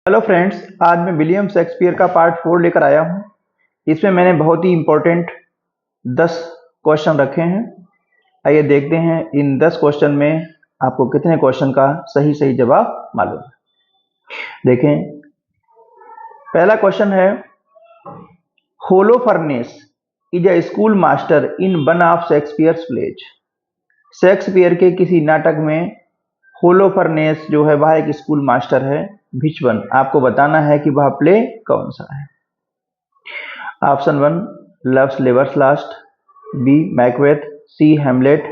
Hello friends, आज मैं William Shakespeare का पार्ट 4 लेकर आया हूँ। इसमें मैंने बहुत ही इम्पोर्टेंट 10 क्वेश्चन रखे हैं। आइए देखते हैं इन 10 क्वेश्चन में आपको कितने क्वेश्चन का सही सही जवाब मालूम है। देखें, पहला क्वेश्चन है, Holofernes is a school master in one of Shakespeare's plays. Shakespeare के किसी नाटक में होलोफर्नेस जो है वह एक स्कूल मास्टर है। Which one? आपको बताना है कि वह प्ले कौन सा है। Option 1 love's labour's lost, B Macbeth, C Hamlet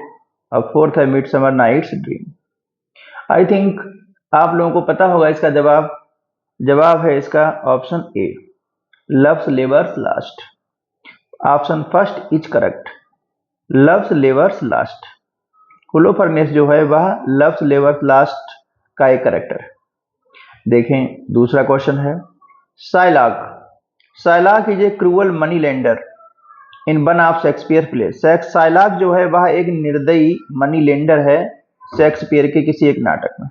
और फोर्थ है midsummer night's dream. I think आप लोगों को पता होगा इसका जवाब। जवाब है इसका option A, loves labour's last. Option first is correct, loves labour's last. होलोफर्नेस जो है वह लव्स लेवर्स लास्ट का एक करेक्टर है। देखें, दूसरा क्वेश्चन है, Shylock. Shylock is a cruel money lender in one of Shakespeare play. Shylock जो है वह एक निर्दयी मनी लेंडर है शेक्सपियर के किसी एक नाटक में।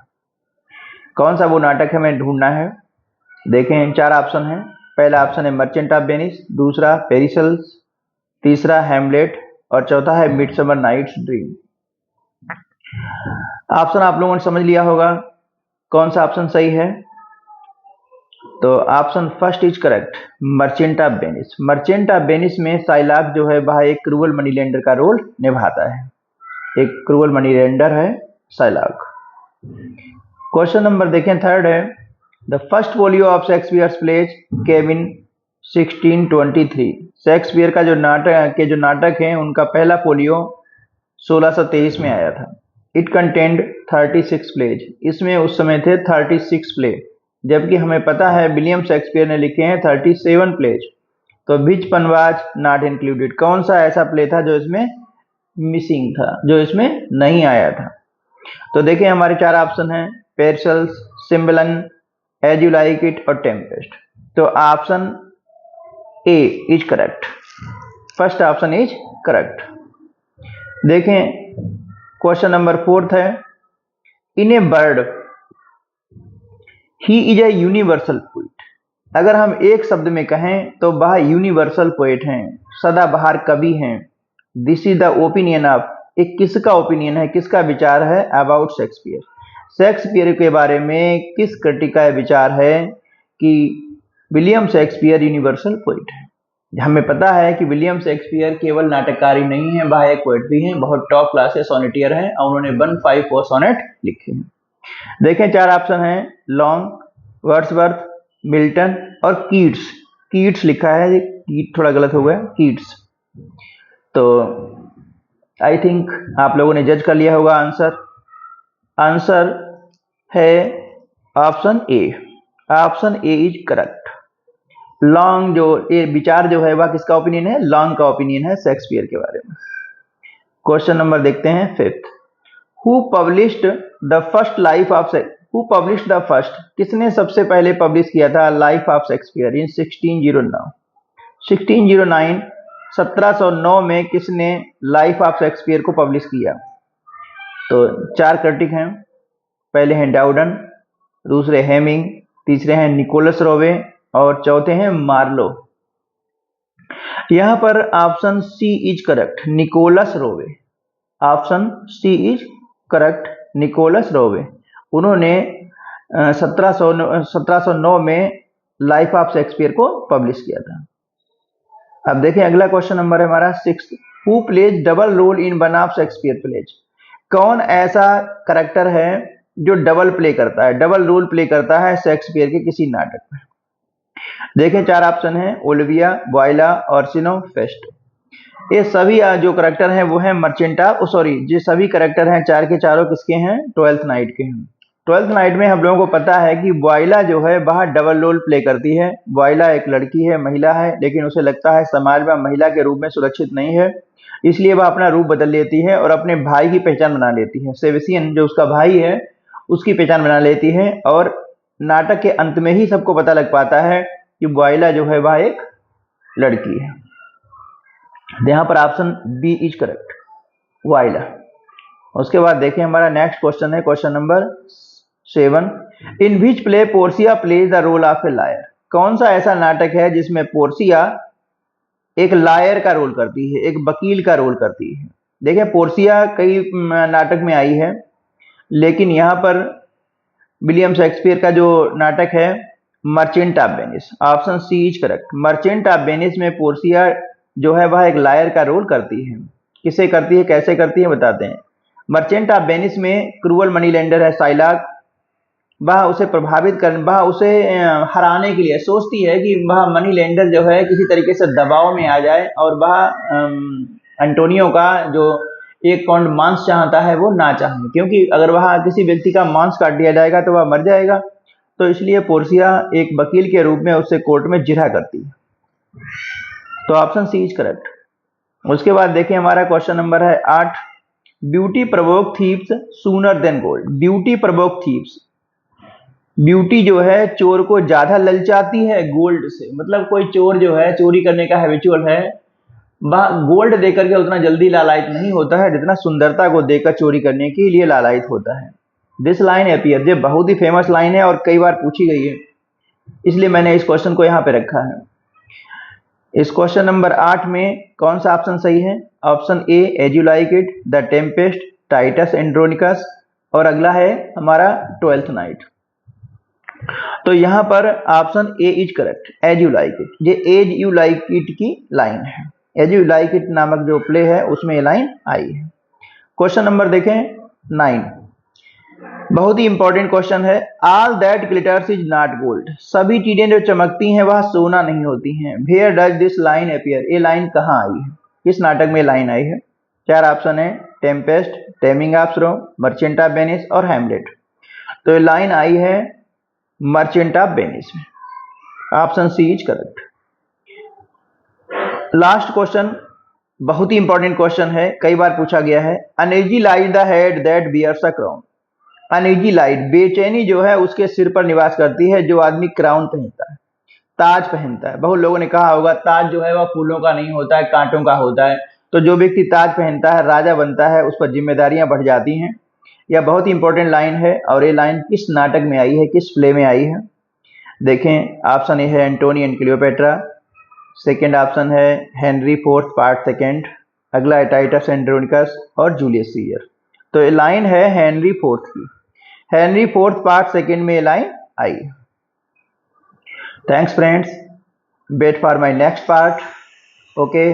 कौन सा वो नाटक है हमें ढूंढना है। देखें, 4 ऑप्शन है। पहला ऑप्शन है मर्चेंट ऑफ वेनिस, दूसरा पेरिसल्स, तीसरा हेमलेट और चौथा है मिडसमर नाइट्स ड्रीम। ऑप्शन आप लोगों ने समझ लिया होगा कौन सा ऑप्शन सही है। तो option first is correct, merchant of Venice. Merchant of Venice में साइलाक जो है वह एक क्रूअल मनी लेंडर का रोल निभाता है। एक क्रूअल मनी लेंडर है साइलाक। क्वेश्चन नंबर देखें, थर्ड है, the first folio of Shakespeare's plays came in 1623। Shakespeare का जो नाटक है उनका पहला फोलियो 1623 में आया था। It contained 36 plays. इसमें उस समय थे 36 प्ले, जबकि हमें पता है विलियम शेक्सपियर ने लिखे हैं 37 प्लेज। तो which one was not included? कौन सा ऐसा प्ले था जो इसमें मिसिंग था, जो इसमें नहीं आया था? तो देखिए, हमारे 4 ऑप्शन हैं, Pericles, Cymbeline, as you like it और टेम्पेस्ट। तो option A is correct, first option is correct. देखें, क्वेश्चन नंबर 4 है, in a bird he is a universal poet. अगर हम एक शब्द में कहें तो वह यूनिवर्सल पोइट हैं, सदाबहार कवि हैं। This is the opinion of, एक किसका ओपिनियन है, किसका विचार है अबाउट शेक्सपियर। शेक्सपियर के बारे में किस क्रिटिक का विचार है कि विलियम शेक्सपियर यूनिवर्सल पोइट है। हमें पता है कि विलियम शेक्सपियर केवल नाटककार ही नहीं है, वह एक पोइट भी हैं, बहुत टॉप क्लास के सोनेटियर हैं और उन्होंने 154 सोनेट लिखे हैं। देखें, 4 ऑप्शन हैं, लॉन्ग, वर्ड्सवर्थ, मिल्टन और कीट्स। कीट्स लिखा है, कीट थोड़ा गलत हो गया, कीट्स। तो आई थिंक आप लोगों ने जज कर लिया होगा आंसर। आंसर है option A. Option A is correct. Long जो ये विचार जो है वह किसका ओपिनियन है? लॉन्ग का ओपिनियन है शेक्सपियर के बारे में। क्वेश्चन नंबर देखते हैं, 5th, who published the first life of who published the first, किसने सबसे पहले पब्लिश किया था लाइफ ऑफ शेक्सपियर इन 1609? 1609 1709 में किसने लाइफ ऑफ शेक्सपियर को पब्लिश किया? तो 4 क्रिटिक हैं। पहले हैं डाउडन, दूसरे हेमिंग, तीसरे हैं निकोलस रोवे और चौथे हैं मार्लो। यहां पर option C is correct, Nicholas Rowe. Option C is correct, Nicholas Rowe. उन्होंने 1709 में लाइफ ऑफ शेक्सपियर को पब्लिश किया था। अब देखें, अगला क्वेश्चन नंबर है हमारा 6th, who plays double role in one of Shakespeare plays. कौन ऐसा करेक्टर है जो डबल प्ले करता है, डबल रोल प्ले करता है शेक्सपियर के किसी नाटक में? देखें, 4 ऑप्शन है, ओलिविया, वॉयला, ऑर्सिनो, फेस्ट। ये सभी जो करेक्टर हैं वो हैं मर्चेंटा, सॉरी, ये सभी करेक्टर हैं 4 के चारों किसके हैं? ट्वेल्थ नाइट के हैं। ट्वेल्थ नाइट में हम लोगों को पता है कि वॉयला जो है वह डबल रोल प्ले करती है। वॉयला एक लड़की है, महिला है, लेकिन उसे लगता है समाज में महिला के रूप में सुरक्षित नहीं है, इसलिए वह अपना रूप बदल लेती है और अपने भाई की पहचान बना लेती है। सेवेसियन जो उसका भाई है उसकी पहचान बना लेती है और नाटक के अंत में ही सबको पता लग पाता है कि वॉयला जो है वह एक लड़की है। यहाँ पर option B is correct, Viola. उसके बाद देखिए, हमारा नेक्स्ट क्वेश्चन है question number 7, in which play Portia plays the role of a liar. कौन सा ऐसा नाटक है जिसमें पोर्सिया एक लायर का रोल करती है, एक वकील का रोल करती है। देखिए पोर्सिया कई नाटक में आई है, लेकिन यहाँ पर विलियम शेक्सपियर का जो नाटक है merchant of Venice, option C is correct. Merchant of Venice में पोर्सिया जो है वह एक लायर का रोल करती है। किसे करती है, कैसे करती है, बताते हैं। मर्चेंट ऑफ वेनिस में क्रूअल मनी लेंडर है साइलाक, वह उसे प्रभावित कर, वह उसे हराने के लिए सोचती है कि वह मनी लेंडर जो है किसी तरीके से दबाव में आ जाए और वह एंटोनियो का जो 1 पाउंड मांस चाहता है वो ना चाहे, क्योंकि अगर वह किसी व्यक्ति का मांस काट दिया जाएगा तो वह मर जाएगा। तो इसलिए पोर्सिया एक वकील के रूप में उससे कोर्ट में जिरह करती है। तो ऑप्शन सी इज करेक्ट। उसके बाद देखिए हमारा क्वेश्चन नंबर है 8। Beauty Provogue thieves sooner than gold. Beauty Provogue thieves, beauty जो है चोर को ज्यादा ललचाती है गोल्ड से। मतलब कोई चोर जो है चोरी करने का हैबिचुअल है, वह गोल्ड देकर के उतना जल्दी लालायित नहीं होता है जितना सुंदरता को देकर चोरी करने के लिए लालायित होता है। दिस लाइन अपीयर, ये बहुत ही फेमस लाइन है और कई बार पूछी गई है, इसलिए मैंने इस क्वेश्चन को यहाँ पे रखा है। इस क्वेश्चन नंबर 8 में कौन सा ऑप्शन सही है? Option A as you like it, the Tempest, Titus Andronicus, और अगला है हमारा ट्वेल्थ नाइट। तो यहाँ पर option A is correct, as you like it. ये एज यू लाइक इट की लाइन है। एज यू लाइक इट नामक जो प्ले है उसमें ये लाइन आई है। क्वेश्चन नंबर देखें 9, बहुत ही इंपॉर्टेंट क्वेश्चन है। All that glitters is not gold. सभी चीजें जो चमकती हैं वह सोना नहीं होती हैं। Where does this line appear. ये लाइन कहाँ आई है, किस नाटक में लाइन आई है? 4 ऑप्शन है, Tempest, taming of Rome, merchant of Venice और हैमलेट। तो ये लाइन आई है मर्चेंट ऑफ वेनिस में। Option C is correct. Last question बहुत ही इंपॉर्टेंट क्वेश्चन है, कई बार पूछा गया है। Uneasy lies the head that bears a crown. Uneasy light, बेचैनी जो है उसके सिर पर निवास करती है जो आदमी क्राउन पहनता है, ताज पहनता है। बहुत लोगों ने कहा होगा ताज जो है वह फूलों का नहीं होता है, कांटों का होता है। तो जो व्यक्ति ताज पहनता है राजा बनता है, उस पर जिम्मेदारियां बढ़ जाती हैं। यह बहुत ही इंपॉर्टेंट लाइन है और ये लाइन किस नाटक में आई है, किस प्ले में आई है? देखें, ऑप्शन ए है Antony and Cleopatra, second option है हेनरी फोर्थ पार्ट सेकेंड, अगला है टाइटस एंड्रोनिकस और जूलियस सीजर। तो ये लाइन है हेनरी फोर्थ की। हेनरी फोर्थ पार्ट सेकेंड में ये लाइन आई। Thanks friends, wait for my next part. Okay.